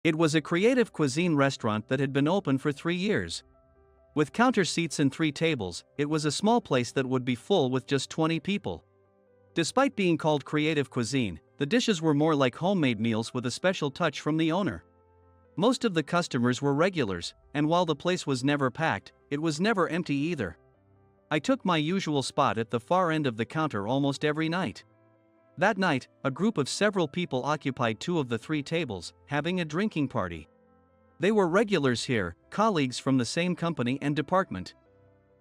It was a creative cuisine restaurant that had been open for 3 years. With counter seats and 3 tables, it was a small place that would be full with just 20 people. Despite being called creative cuisine, the dishes were more like homemade meals with a special touch from the owner. Most of the customers were regulars, and while the place was never packed, it was never empty either. I took my usual spot at the far end of the counter almost every night. That night, a group of several people occupied 2 of the 3 tables, having a drinking party. They were regulars here, colleagues from the same company and department.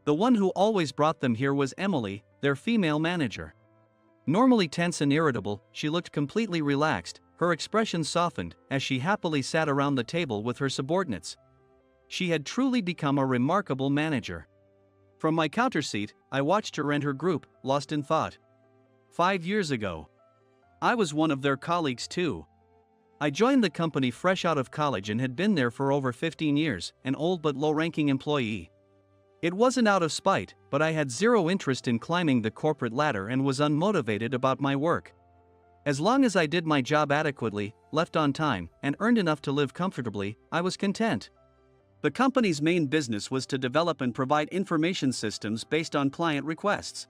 The one who always brought them here was Emily, their female manager. Normally tense and irritable, she looked completely relaxed, her expression softened as she happily sat around the table with her subordinates. She had truly become a remarkable manager. From my counter seat, I watched her and her group, lost in thought. 5 years ago, I was one of their colleagues too. I joined the company fresh out of college and had been there for over 15 years, an old but low-ranking employee. It wasn't out of spite, but I had zero interest in climbing the corporate ladder and was unmotivated about my work. As long as I did my job adequately, left on time, and earned enough to live comfortably, I was content. The company's main business was to develop and provide information systems based on client requests.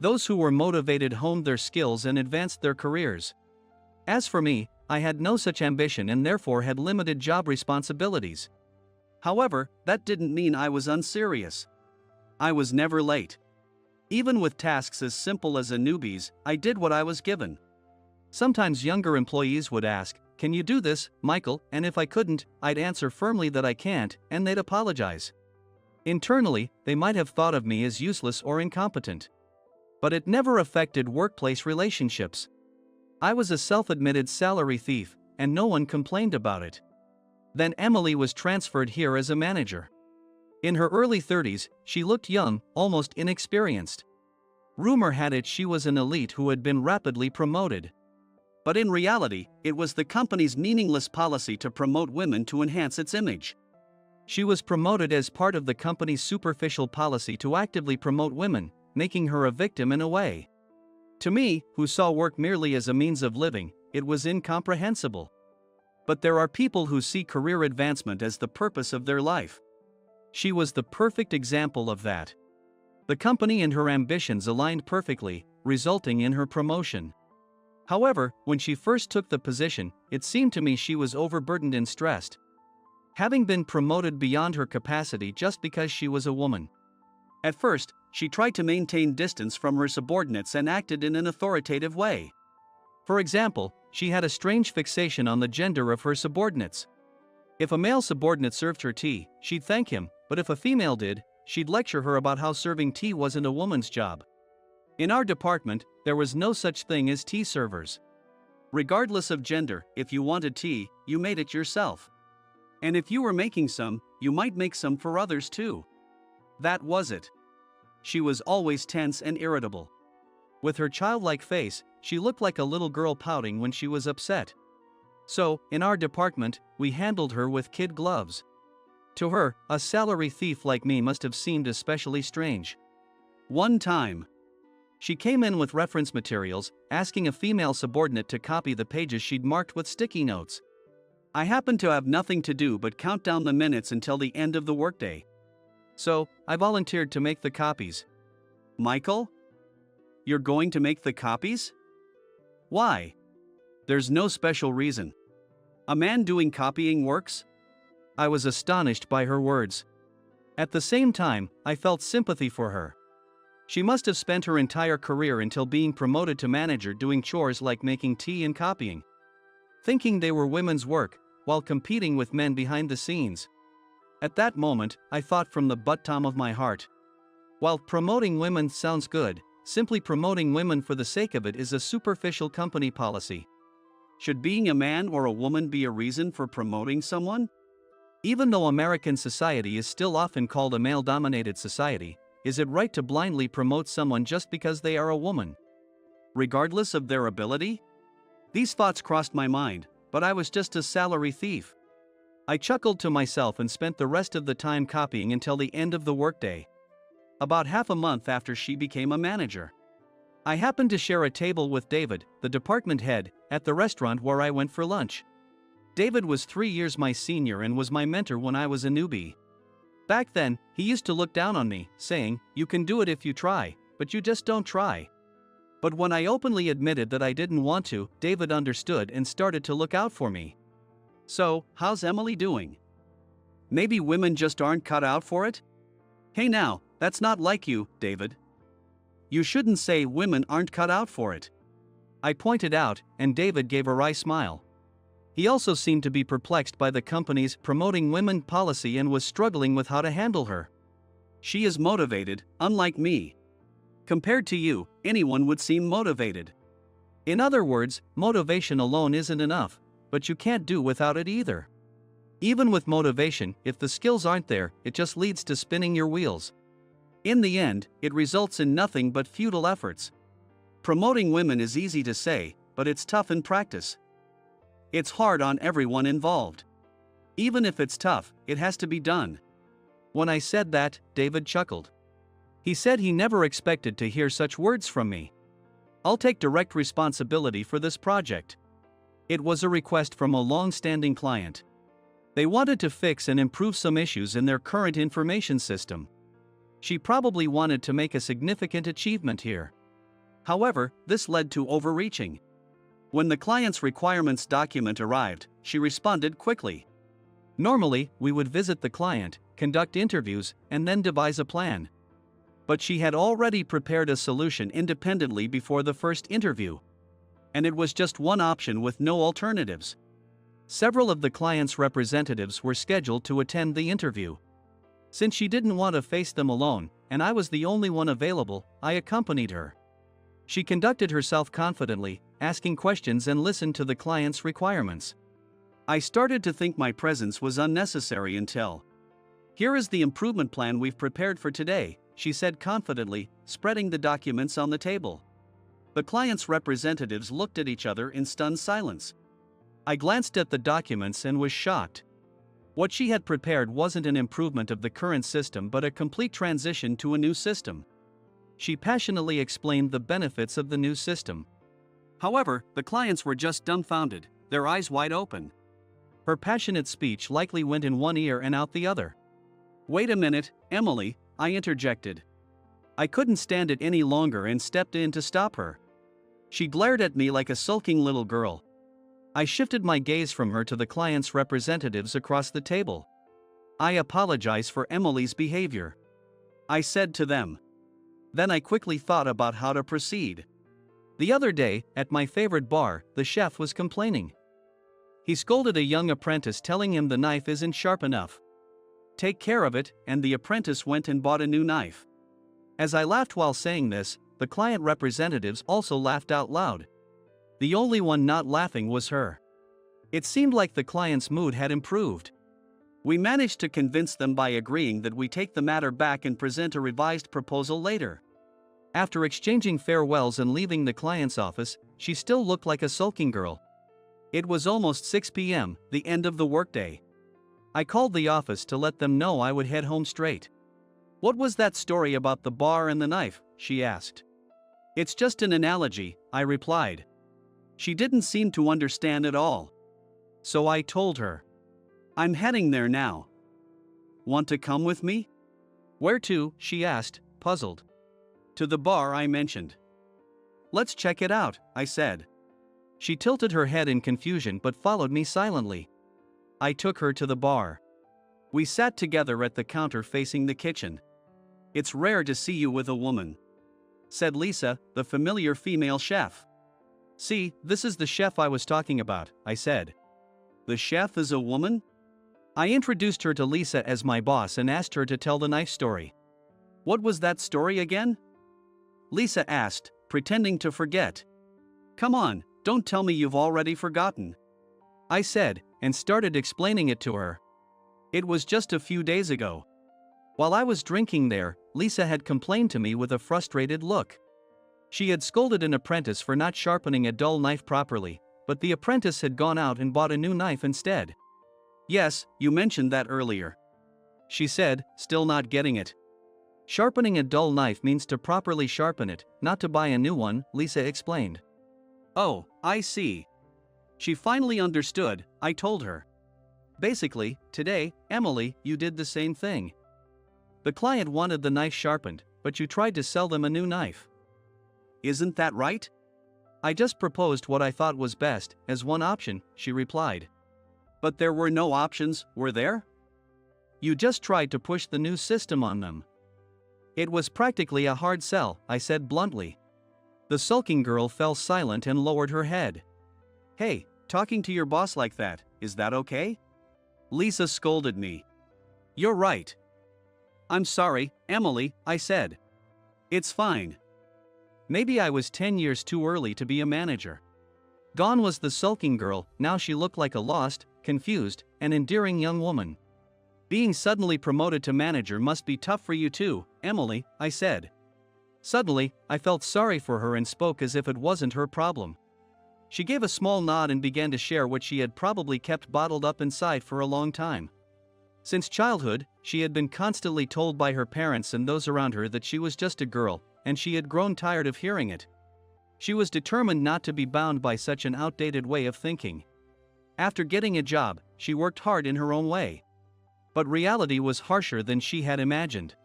Those who were motivated honed their skills and advanced their careers. As for me, I had no such ambition and therefore had limited job responsibilities. However, that didn't mean I was unserious. I was never late. Even with tasks as simple as a newbie's, I did what I was given. Sometimes younger employees would ask, "Can you do this, Michael?" And if I couldn't, I'd answer firmly that I can't, and they'd apologize. Internally, they might have thought of me as useless or incompetent. But it never affected workplace relationships. I was a self-admitted salary thief, and no one complained about it. Then Emily was transferred here as a manager. In her early 30s, she looked young, almost inexperienced. Rumor had it she was an elite who had been rapidly promoted. But in reality, it was the company's meaningless policy to promote women to enhance its image. She was promoted as part of the company's superficial policy to actively promote women, making her a victim in a way. To me, who saw work merely as a means of living, it was incomprehensible. But there are people who see career advancement as the purpose of their life. She was the perfect example of that. The company and her ambitions aligned perfectly, resulting in her promotion. However, when she first took the position, it seemed to me she was overburdened and stressed. Having been promoted beyond her capacity just because she was a woman. At first, she tried to maintain distance from her subordinates and acted in an authoritative way. For example, she had a strange fixation on the gender of her subordinates. If a male subordinate served her tea, she'd thank him, but if a female did, she'd lecture her about how serving tea wasn't a woman's job. In our department, there was no such thing as tea servers. Regardless of gender, if you wanted tea, you made it yourself. And if you were making some, you might make some for others too. That was it. She was always tense and irritable. With her childlike face, she looked like a little girl pouting when she was upset. So, in our department, we handled her with kid gloves. To her, a salary thief like me must have seemed especially strange. One time, she came in with reference materials, asking a female subordinate to copy the pages she'd marked with sticky notes. I happened to have nothing to do but count down the minutes until the end of the workday. So, I volunteered to make the copies. Michael? You're going to make the copies? Why? There's no special reason. A man doing copying works? I was astonished by her words. At the same time, I felt sympathy for her. She must have spent her entire career until being promoted to manager doing chores like making tea and copying. Thinking they were women's work, while competing with men behind the scenes. At that moment, I thought from the bottom of my heart. While promoting women sounds good, simply promoting women for the sake of it is a superficial company policy. Should being a man or a woman be a reason for promoting someone? Even though American society is still often called a male-dominated society, is it right to blindly promote someone just because they are a woman? Regardless of their ability? These thoughts crossed my mind, but I was just a salary thief. I chuckled to myself and spent the rest of the time copying until the end of the workday. About half a month after she became a manager. I happened to share a table with David, the department head, at the restaurant where I went for lunch. David was 3 years my senior and was my mentor when I was a newbie. Back then, he used to look down on me, saying, "You can do it if you try, but you just don't try." But when I openly admitted that I didn't want to, David understood and started to look out for me. So, how's Emily doing? Maybe women just aren't cut out for it? Hey now, that's not like you, David. You shouldn't say women aren't cut out for it. I pointed out, and David gave a wry smile. He also seemed to be perplexed by the company's promoting women policy and was struggling with how to handle her. She is motivated, unlike me. Compared to you, anyone would seem motivated. In other words, motivation alone isn't enough, but you can't do without it either. Even with motivation, if the skills aren't there, it just leads to spinning your wheels. In the end, it results in nothing but futile efforts. Promoting women is easy to say, but it's tough in practice. It's hard on everyone involved. Even if it's tough, it has to be done. When I said that, David chuckled. He said he never expected to hear such words from me. I'll take direct responsibility for this project. It was a request from a long-standing client. They wanted to fix and improve some issues in their current information system. She probably wanted to make a significant achievement here. However, this led to overreaching. When the client's requirements document arrived, she responded quickly. Normally, we would visit the client, conduct interviews, and then devise a plan. But she had already prepared a solution independently before the first interview. And it was just one option with no alternatives. Several of the client's representatives were scheduled to attend the interview. Since she didn't want to face them alone, and I was the only one available, I accompanied her. She conducted herself confidently, asking questions and listened to the client's requirements. I started to think my presence was unnecessary until, "Here is the improvement plan we've prepared for today," she said confidently, spreading the documents on the table. The client's representatives looked at each other in stunned silence. I glanced at the documents and was shocked. What she had prepared wasn't an improvement of the current system but a complete transition to a new system. She passionately explained the benefits of the new system. However, the clients were just dumbfounded, their eyes wide open. Her passionate speech likely went in one ear and out the other. "Wait a minute, Emily," I interjected. I couldn't stand it any longer and stepped in to stop her. She glared at me like a sulking little girl. I shifted my gaze from her to the client's representatives across the table. "I apologize for Emily's behavior," I said to them. Then I quickly thought about how to proceed. The other day, at my favorite bar, the chef was complaining. He scolded a young apprentice, telling him the knife isn't sharp enough. "Take care of it," and the apprentice went and bought a new knife. As I laughed while saying this, the client representatives also laughed out loud. The only one not laughing was her. It seemed like the client's mood had improved. We managed to convince them by agreeing that we take the matter back and present a revised proposal later. After exchanging farewells and leaving the client's office, she still looked like a sulking girl. It was almost 6 p.m., the end of the workday. I called the office to let them know I would head home straight. "What was that story about the bar and the knife?" she asked. "It's just an analogy," I replied. She didn't seem to understand at all. So I told her. "I'm heading there now. Want to come with me?" "Where to?" she asked, puzzled. "To the bar I mentioned." "Let's check it out," I said. She tilted her head in confusion but followed me silently. I took her to the bar. We sat together at the counter facing the kitchen. "It's rare to see you with a woman," said Lisa, the familiar female chef. "See, this is the chef I was talking about," I said. "The chef is a woman?" I introduced her to Lisa as my boss and asked her to tell the knife story. "What was that story again?" Lisa asked, pretending to forget. "Come on, don't tell me you've already forgotten," I said, and started explaining it to her. It was just a few days ago. While I was drinking there, Lisa had complained to me with a frustrated look. She had scolded an apprentice for not sharpening a dull knife properly, but the apprentice had gone out and bought a new knife instead. "Yes, you mentioned that earlier," she said, still not getting it. "Sharpening a dull knife means to properly sharpen it, not to buy a new one," Lisa explained. "Oh, I see. She finally understood, I told her. Basically, today, Emily, you did the same thing. The client wanted the knife sharpened, but you tried to sell them a new knife. Isn't that right? I just proposed what I thought was best, as one option, she replied. But there were no options, were there? You just tried to push the new system on them. It was practically a hard sell, I said bluntly. The sulking girl fell silent and lowered her head. Hey, talking to your boss like that, is that okay? Lisa scolded me. You're right. I'm sorry, Emily, I said. It's fine. Maybe I was 10 years too early to be a manager. Gone was the sulking girl, now she looked like a lost, confused, and endearing young woman. Being suddenly promoted to manager must be tough for you too, Emily, I said. Suddenly, I felt sorry for her and spoke as if it wasn't her problem. She gave a small nod and began to share what she had probably kept bottled up inside for a long time. Since childhood, she had been constantly told by her parents and those around her that she was just a girl, and she had grown tired of hearing it. She was determined not to be bound by such an outdated way of thinking. After getting a job, she worked hard in her own way. But reality was harsher than she had imagined.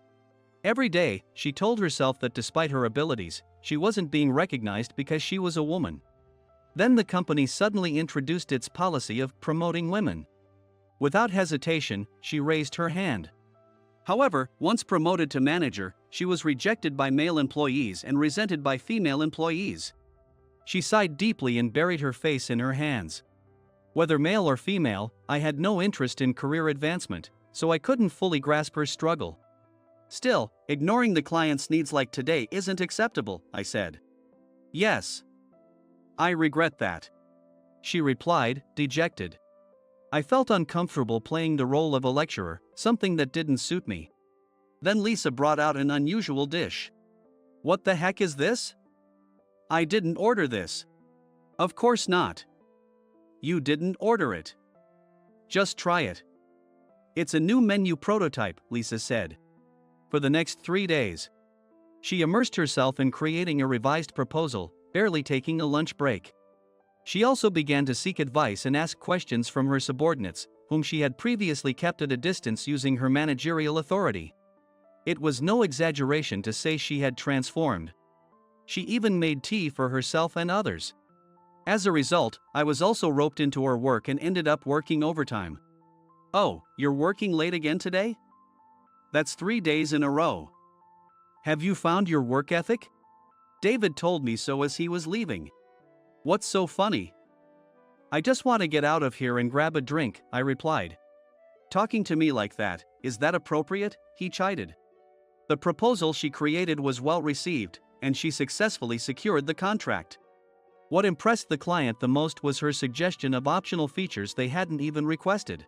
Every day, she told herself that despite her abilities, she wasn't being recognized because she was a woman. Then the company suddenly introduced its policy of promoting women. Without hesitation, she raised her hand. However, once promoted to manager, she was rejected by male employees and resented by female employees. She sighed deeply and buried her face in her hands. Whether male or female, I had no interest in career advancement, so I couldn't fully grasp her struggle. Still, ignoring the client's needs like today isn't acceptable, I said. Yes. I regret that. She replied, dejected. I felt uncomfortable playing the role of a lecturer, something that didn't suit me. Then Lisa brought out an unusual dish. What the heck is this? I didn't order this. Of course not. You didn't order it. Just try it. It's a new menu prototype, Lisa said. For the next 3 days. She immersed herself in creating a revised proposal, barely taking a lunch break. She also began to seek advice and ask questions from her subordinates, whom she had previously kept at a distance using her managerial authority. It was no exaggeration to say she had transformed. She even made tea for herself and others. As a result, I was also roped into her work and ended up working overtime. Oh, you're working late again today? That's 3 days in a row. Have you found your work ethic? David told me so as he was leaving. What's so funny? I just want to get out of here and grab a drink, I replied. Talking to me like that, is that appropriate? He chided. The proposal she created was well received, and she successfully secured the contract. What impressed the client the most was her suggestion of optional features they hadn't even requested.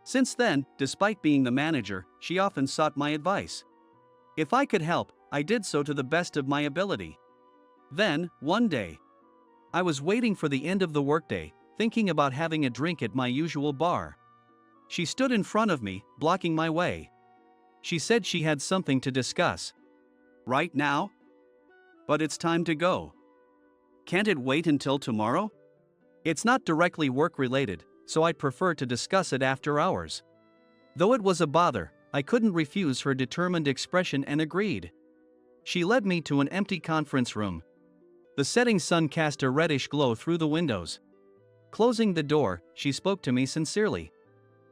Since then, despite being the manager, she often sought my advice. If I could help, I did so to the best of my ability. Then, one day, I was waiting for the end of the workday, thinking about having a drink at my usual bar. She stood in front of me, blocking my way. She said she had something to discuss. Right now? But it's time to go. Can't it wait until tomorrow? It's not directly work-related, so I'd prefer to discuss it after hours. Though it was a bother, I couldn't refuse her determined expression and agreed. She led me to an empty conference room. The setting sun cast a reddish glow through the windows. Closing the door, she spoke to me sincerely.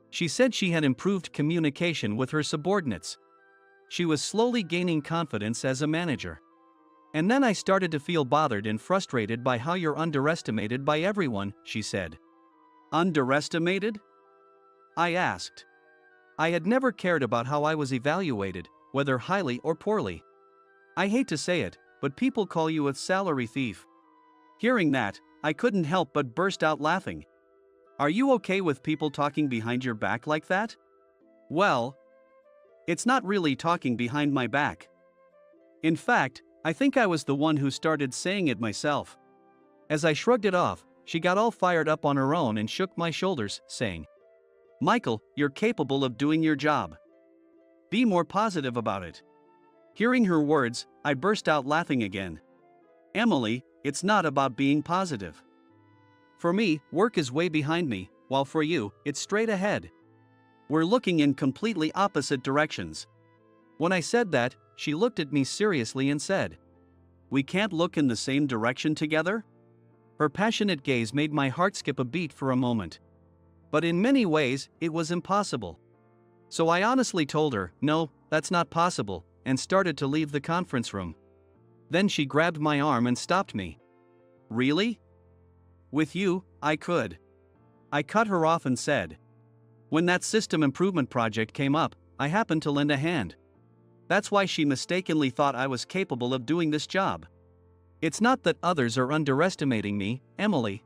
She said she had improved communication with her subordinates. She was slowly gaining confidence as a manager. And then I started to feel bothered and frustrated by how you're underestimated by everyone, she said. Underestimated? I asked. I had never cared about how I was evaluated, whether highly or poorly. I hate to say it, but people call you a salary thief. Hearing that, I couldn't help but burst out laughing. Are you okay with people talking behind your back like that? Well, it's not really talking behind my back. In fact, I think I was the one who started saying it myself. As I shrugged it off, she got all fired up on her own and shook my shoulders, saying, Michael, you're capable of doing your job. Be more positive about it. Hearing her words, I burst out laughing again. Emily, it's not about being positive. For me, work is way behind me, while for you, it's straight ahead. We're looking in completely opposite directions. When I said that, she looked at me seriously and said, "We can't look in the same direction together?" Her passionate gaze made my heart skip a beat for a moment. But in many ways, it was impossible. So I honestly told her, "No, that's not possible," and started to leave the conference room. Then she grabbed my arm and stopped me. "Really? With you, I could." I cut her off and said, "When that system improvement project came up, I happened to lend a hand. That's why she mistakenly thought I was capable of doing this job. It's not that others are underestimating me, Emily.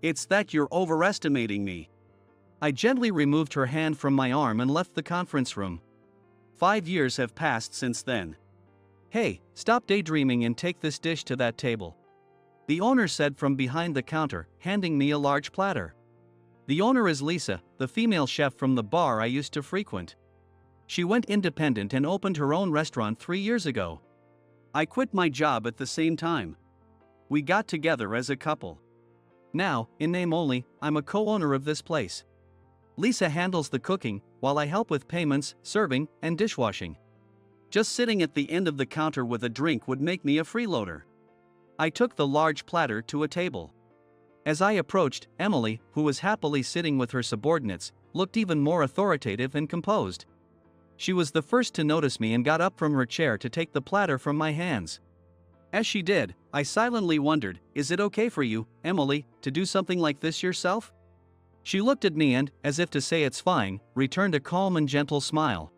It's that you're overestimating me." I gently removed her hand from my arm and left the conference room. 5 years have passed since then. "Hey, stop daydreaming and take this dish to that table," the owner said from behind the counter, handing me a large platter. The owner is Lisa, the female chef from the bar I used to frequent. She went independent and opened her own restaurant 3 years ago. I quit my job at the same time. We got together as a couple. Now, in name only, I'm a co-owner of this place. Lisa handles the cooking, while I help with payments, serving, and dishwashing. Just sitting at the end of the counter with a drink would make me a freeloader. I took the large platter to a table. As I approached, Emily, who was happily sitting with her subordinates, looked even more authoritative and composed. She was the first to notice me and got up from her chair to take the platter from my hands. As she did, I silently wondered, "Is it okay for you, Emily, to do something like this yourself?" She looked at me and, as if to say it's fine, returned a calm and gentle smile.